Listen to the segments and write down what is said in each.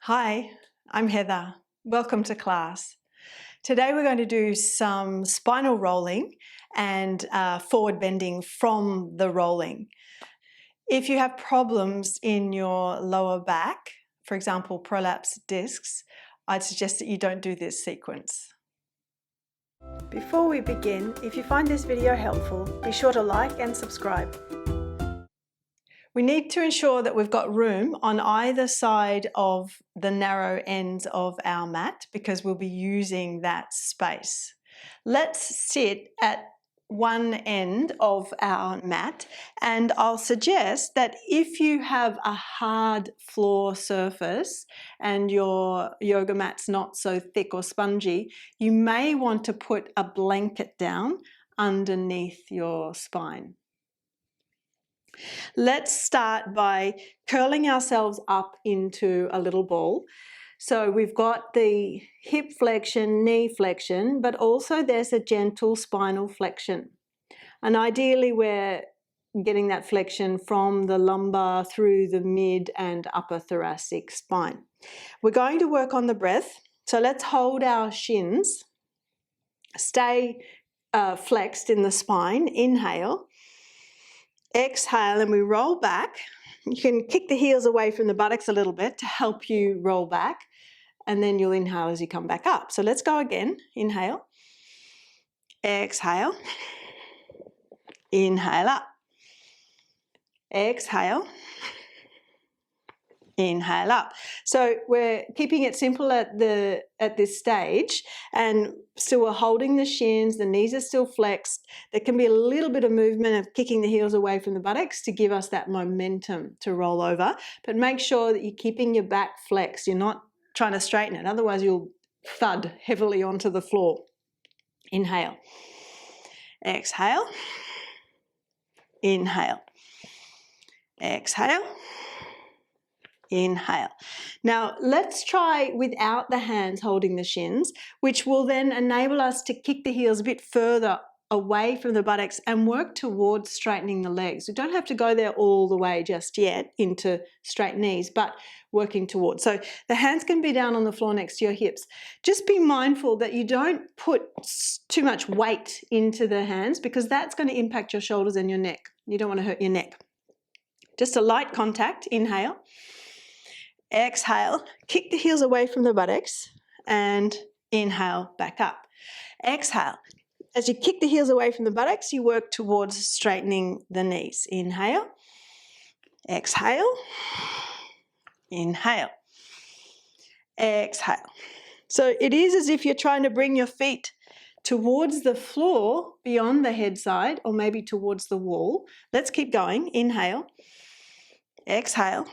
Hi, I'm Heather. Welcome to class. Today we're going to do some spinal rolling and forward bending from the rolling. If you have problems in your lower back, for example, prolapsed discs, I'd suggest that you don't do this sequence. Before we begin, if you find this video helpful, be sure to like and subscribe. We need to ensure that we've got room on either side of the narrow ends of our mat because we'll be using that space. Let's sit at one end of our mat, and I'll suggest that if you have a hard floor surface and your yoga mat's not so thick or spongy, you may want to put a blanket down underneath your spine. Let's start by curling ourselves up into a little ball. So we've got the hip flexion, knee flexion, but also there's a gentle spinal flexion. And ideally we're getting that flexion from the lumbar through the mid and upper thoracic spine. We're going to work on the breath. So let's hold our shins, stay flexed in the spine, inhale. Exhale and we roll back. You can kick the heels away from the buttocks a little bit to help you roll back, and then you'll inhale as you come back up. So let's go again. Inhale, exhale, inhale up, exhale, inhale up. So we're keeping it simple at this stage, and still we're holding the shins, the knees are still flexed. There can be a little bit of movement of kicking the heels away from the buttocks to give us that momentum to roll over, but make sure that you're keeping your back flexed. You're not trying to straighten it, otherwise you'll thud heavily onto the floor. Inhale, exhale, inhale, exhale, inhale. Now let's try without the hands holding the shins, which will then enable us to kick the heels a bit further away from the buttocks and work towards straightening the legs. We don't have to go there all the way just yet into straight knees, but working towards. So the hands can be down on the floor next to your hips. Just be mindful that you don't put too much weight into the hands because that's going to impact your shoulders and your neck. You don't want to hurt your neck. Just a light contact. Inhale. Exhale, kick the heels away from the buttocks and inhale back up. Exhale. As you kick the heels away from the buttocks, you work towards straightening the knees. Inhale, exhale, inhale, exhale. So it is as if you're trying to bring your feet towards the floor beyond the head side or maybe towards the wall. Let's keep going. Inhale, exhale.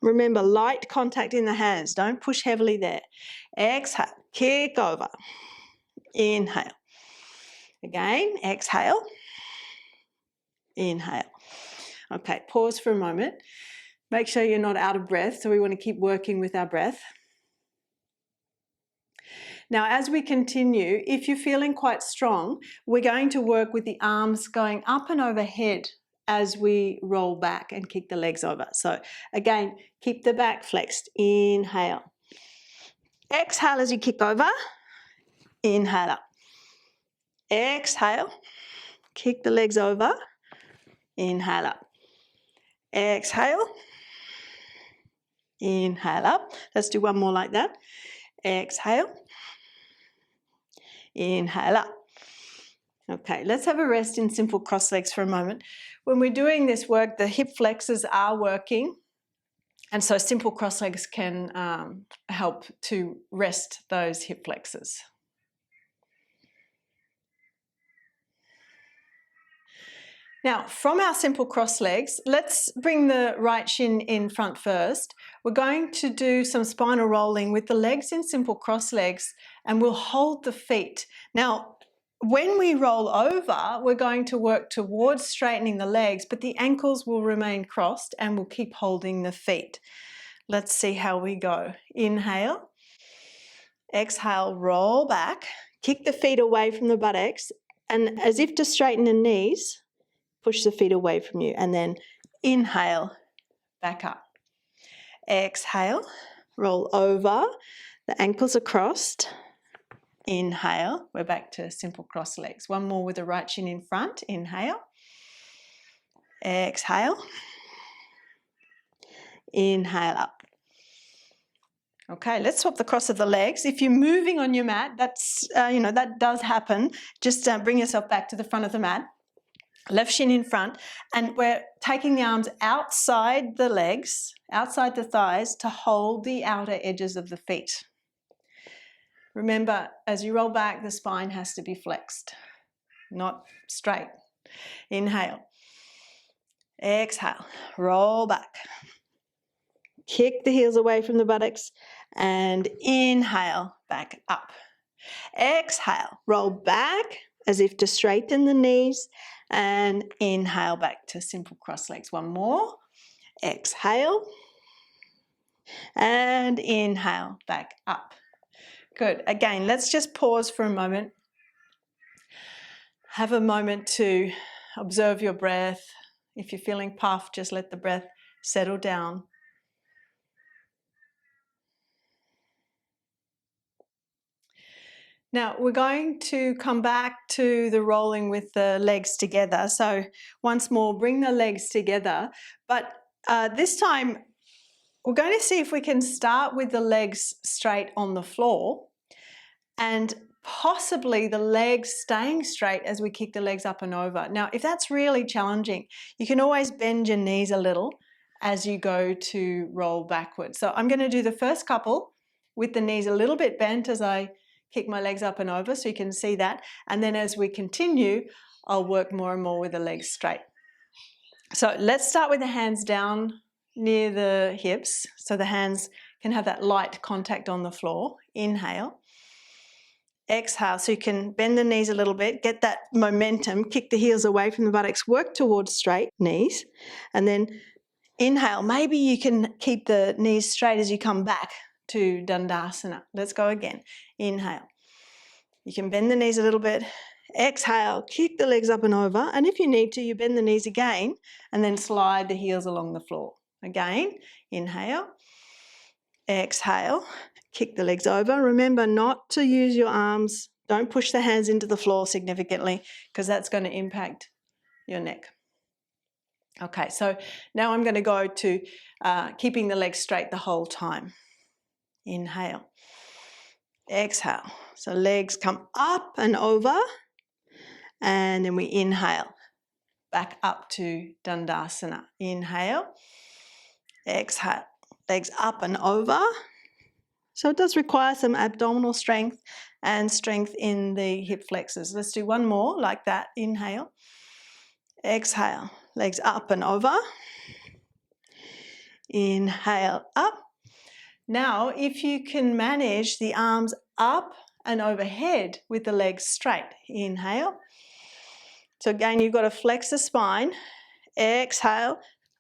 Remember, light contact in the hands. Don't push heavily there. Exhale, kick over. Inhale. Again, exhale. Inhale. Okay, pause for a moment. Make sure you're not out of breath, so we want to keep working with our breath. Now, as we continue, if you're feeling quite strong, we're going to work with the arms going up and overhead as we roll back and kick the legs over. So again, keep the back flexed. Inhale. Exhale as you kick over. Inhale up. Exhale. Kick the legs over. Inhale up. Exhale. Inhale up. Let's do one more like that. Exhale. Inhale up. Okay, let's have a rest in simple cross legs for a moment. When we're doing this work, the hip flexors are working, and so simple cross legs can help to rest those hip flexors. Now, from our simple cross legs, let's bring the right shin in front first. We're going to do some spinal rolling with the legs in simple cross legs, and we'll hold the feet. Now, when we roll over, we're going to work towards straightening the legs, but the ankles will remain crossed and we'll keep holding the feet. Let's see how we go. Inhale, exhale, roll back, kick the feet away from the buttocks, and as if to straighten the knees, push the feet away from you, and then inhale, back up. Exhale, roll over, the ankles are crossed. Inhale, we're back to simple cross legs. One more with the right shin in front. Inhale. Exhale. Inhale up. Okay, let's swap the cross of the legs. If you're moving on your mat, that's that does happen. Just bring yourself back to the front of the mat. Left shin in front, and we're taking the arms outside the legs, outside the thighs, to hold the outer edges of the feet. Remember, as you roll back, the spine has to be flexed, not straight. Inhale. Exhale. Roll back. Kick the heels away from the buttocks and inhale, back up. Exhale, roll back as if to straighten the knees and inhale back to simple cross legs. One more. Exhale and inhale, back up. Good. Again, let's just pause for a moment. Have a moment to observe your breath. If you're feeling puffed, just let the breath settle down. Now we're going to come back to the rolling with the legs together. So once more, bring the legs together. But this time, we're going to see if we can start with the legs straight on the floor and possibly the legs staying straight as we kick the legs up and over. Now, if that's really challenging, you can always bend your knees a little as you go to roll backwards. So I'm going to do the first couple with the knees a little bit bent as I kick my legs up and over, so you can see that. And then as we continue, I'll work more and more with the legs straight. So let's start with the hands down near the hips, so the hands can have that light contact on the floor. Inhale. Exhale, so you can bend the knees a little bit, get that momentum, kick the heels away from the buttocks, work towards straight knees, and then inhale. Maybe you can keep the knees straight as you come back to Dandasana. Let's go again. Inhale. You can bend the knees a little bit. Exhale, kick the legs up and over, and if you need to, you bend the knees again and then slide the heels along the floor. Again, inhale, exhale, kick the legs over. Remember not to use your arms. Don't push the hands into the floor significantly because that's going to impact your neck. Okay, so now I'm going to go to keeping the legs straight the whole time. Inhale, exhale. So legs come up and over, and then we inhale, back up to Dandasana. Inhale, exhale, legs up and over. So it does require some abdominal strength and strength in the hip flexors. Let's do one more like that. Inhale, exhale, legs up and over. Inhale, up. Now, if you can manage the arms up and overhead with the legs straight. Inhale. So again, you've got to flex the spine. Exhale,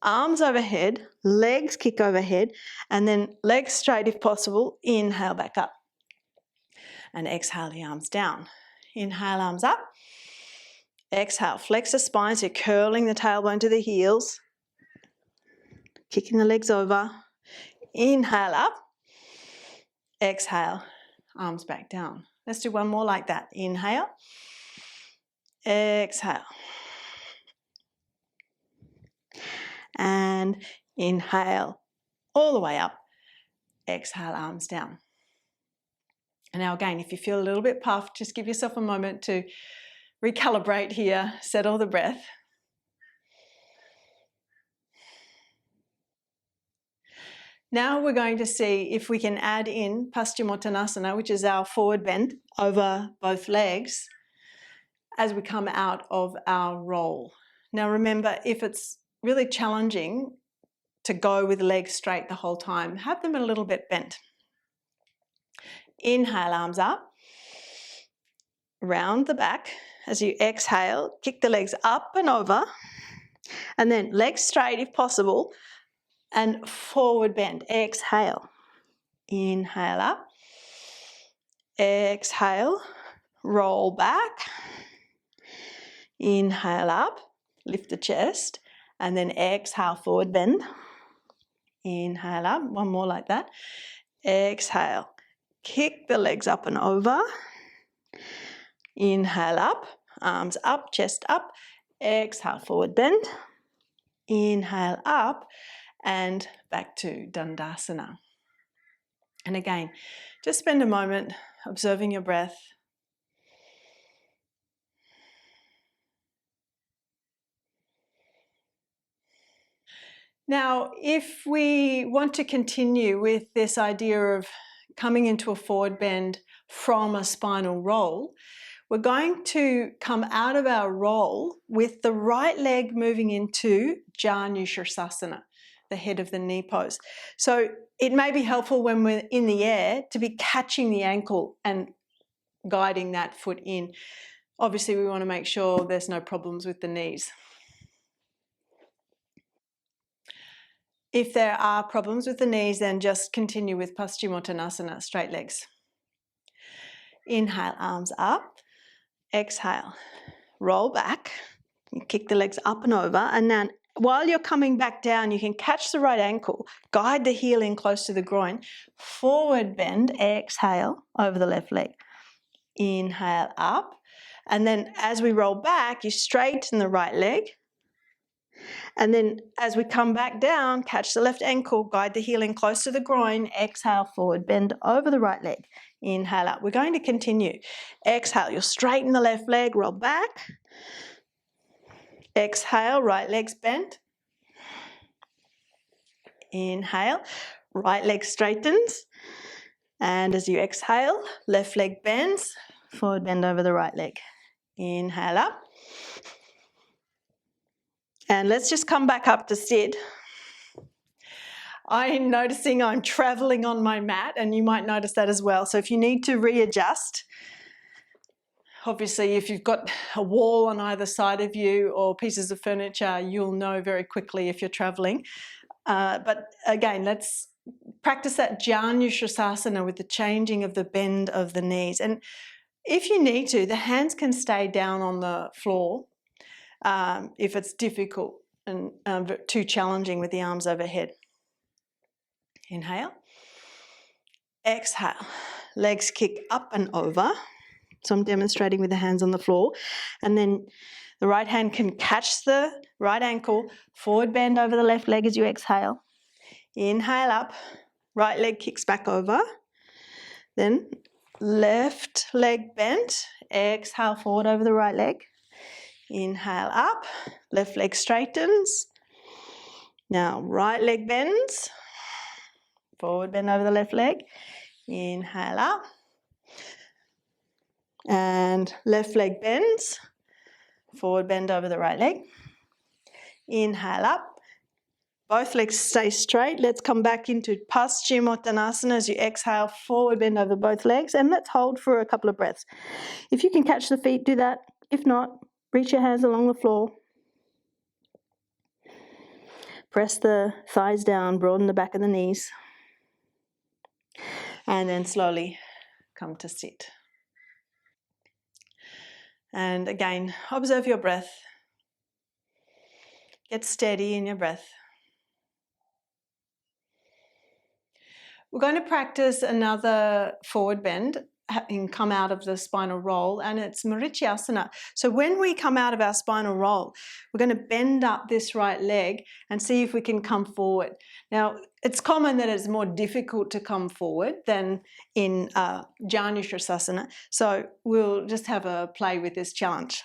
arms overhead, legs kick overhead, and then legs straight if possible. Inhale, back up. And exhale, the arms down. Inhale, arms up. Exhale, flex the spine, so you're curling the tailbone to the heels. Kicking the legs over. Inhale, up. Exhale, arms back down. Let's do one more like that. Inhale. Exhale. And inhale all the way up. Exhale, arms down. And now again, if you feel a little bit puffed, just give yourself a moment to recalibrate here, settle the breath. Now we're going to see if we can add in Paschimottanasana, which is our forward bend over both legs as we come out of our roll. Now remember, if it's really challenging to go with the legs straight the whole time, have them a little bit bent. Inhale, arms up, round the back. As you exhale, kick the legs up and over, and then legs straight if possible, and forward bend. Exhale, inhale up, exhale, roll back, inhale up, lift the chest, and then exhale, forward bend. Inhale up, one more like that. Exhale, kick the legs up and over. Inhale up, arms up, chest up. Exhale, forward bend. Inhale up and back to Dandasana. And again, just spend a moment observing your breath. Now, if we want to continue with this idea of coming into a forward bend from a spinal roll, we're going to come out of our roll with the right leg moving into Janu Sirsasana, the head of the knee pose. So it may be helpful when we're in the air to be catching the ankle and guiding that foot in. Obviously, we want to make sure there's no problems with the knees. If there are problems with the knees, then just continue with Paschimottanasana, straight legs. Inhale, arms up. Exhale, roll back. You kick the legs up and over. And then while you're coming back down, you can catch the right ankle, guide the heel in close to the groin. Forward bend, exhale, over the left leg. Inhale up. And then as we roll back, you straighten the right leg. And then as we come back down, catch the left ankle, guide the heel in close to the groin, exhale, forward, bend over the right leg. Inhale up. We're going to continue. Exhale, you'll straighten the left leg, roll back. Exhale, right leg's bent. Inhale, right leg straightens. And as you exhale, left leg bends, forward bend over the right leg. Inhale up. And let's just come back up to sit. I'm noticing I'm traveling on my mat, and you might notice that as well. So if you need to readjust, obviously if you've got a wall on either side of you or pieces of furniture, you'll know very quickly if you're traveling. But again, let's practice that Janu Sirsasana with the changing of the bend of the knees. And if you need to, the hands can stay down on the floor if it's difficult and too challenging with the arms overhead. Inhale. Exhale. Legs kick up and over. So I'm demonstrating with the hands on the floor. And then the right hand can catch the right ankle, forward bend over the left leg as you exhale. Inhale up. Right leg kicks back over. Then left leg bent. Exhale forward over the right leg. Inhale up. Left leg straightens. Now right leg bends. Forward bend over the left leg. Inhale up. And left leg bends. Forward bend over the right leg. Inhale up. Both legs stay straight. Let's come back into Paschimottanasana as you exhale, forward bend over both legs. And let's hold for a couple of breaths. If you can catch the feet, do that. If not, reach your hands along the floor. Press the thighs down, broaden the back of the knees. And then slowly come to sit. And again, observe your breath. Get steady in your breath. We're going to practice another forward bend and come out of the spinal roll, and it's Marichyasana. So when we come out of our spinal roll, we're going to bend up this right leg and see if we can come forward. Now, it's common that it's more difficult to come forward than in Janu Sirsasana, so we'll just have a play with this challenge.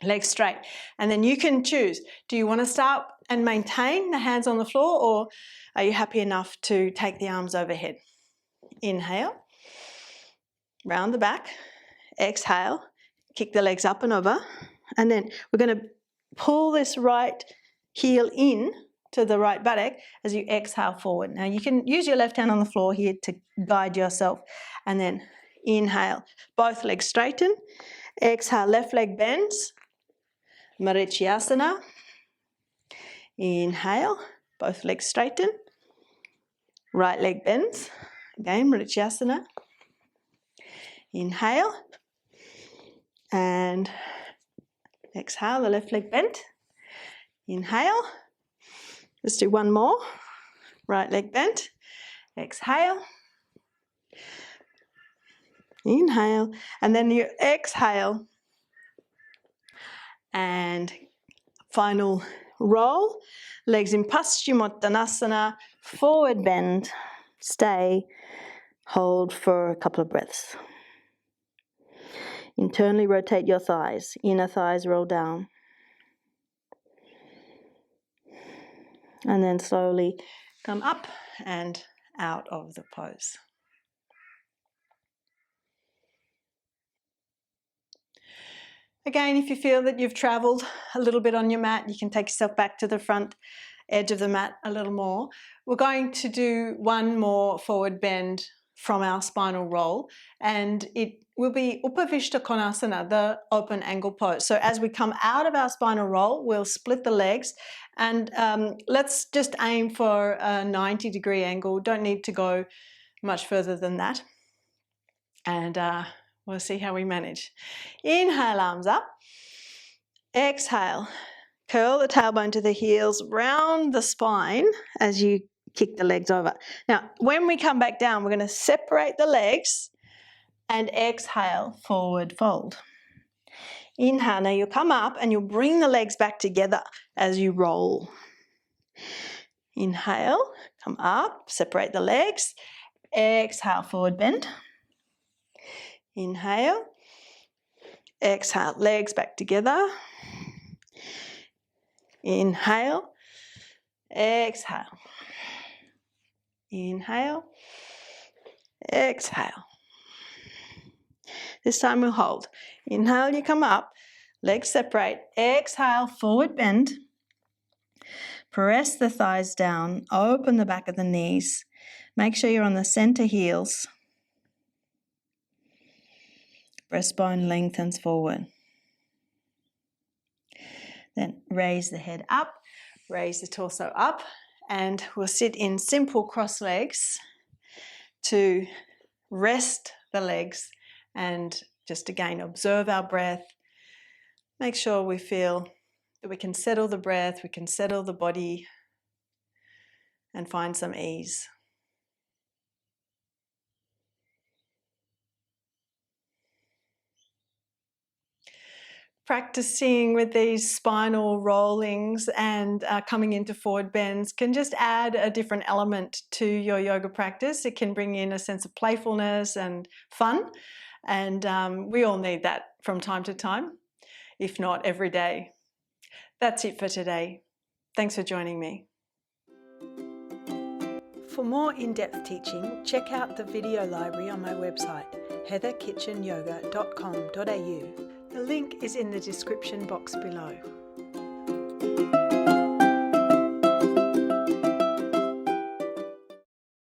Legs straight, and then you can choose. Do you want to start and maintain the hands on the floor, or are you happy enough to take the arms overhead? Inhale. Round the back, exhale, kick the legs up and over, and then we're going to pull this right heel in to the right buttock as you exhale forward. Now you can use your left hand on the floor here to guide yourself, and then inhale, both legs straighten, exhale, left leg bends, Marichyasana, inhale, both legs straighten, right leg bends, again Marichyasana. Inhale and exhale, the left leg bent. Inhale. Let's do one more. right leg bent. Exhale. Inhale, and then you exhale. And final roll, legs in Paschimottanasana, forward bend, stay, hold for a couple of breaths. Internally rotate your thighs, inner thighs roll down. And then slowly come up and out of the pose. Again, if you feel that you've travelled a little bit on your mat, you can take yourself back to the front edge of the mat a little more. We're going to do one more forward bend from our spinal roll, and it will be Upavistha Konasana, the open angle pose. So as we come out of our spinal roll, we'll split the legs, and let's just aim for a 90-degree angle. Don't need to go much further than that. And we'll see how we manage. Inhale, arms up. Exhale. Curl the tailbone to the heels, round the spine as you kick the legs over. Now, when we come back down, we're going to separate the legs and exhale, forward fold. Inhale, now you'll come up and you'll bring the legs back together as you roll. Inhale, come up, separate the legs. Exhale, forward bend. Inhale, exhale, legs back together. Inhale, exhale. Inhale, exhale. This time we'll hold. Inhale, you come up, legs separate. Exhale, forward bend. Press the thighs down, open the back of the knees. Make sure you're on the center heels. Breastbone lengthens forward. Then raise the head up, raise the torso up, and we'll sit in simple cross legs to rest the legs and just again observe our breath. Make sure we feel that we can settle the breath, we can settle the body and find some ease. Practicing with these spinal rollings and coming into forward bends can just add a different element to your yoga practice. It can bring in a sense of playfulness and fun, and we all need that from time to time, if not every day. That's it for today. Thanks for joining me. For more in-depth teaching, check out the video library on my website, heatherkitchenyoga.com.au. The link is in the description box below.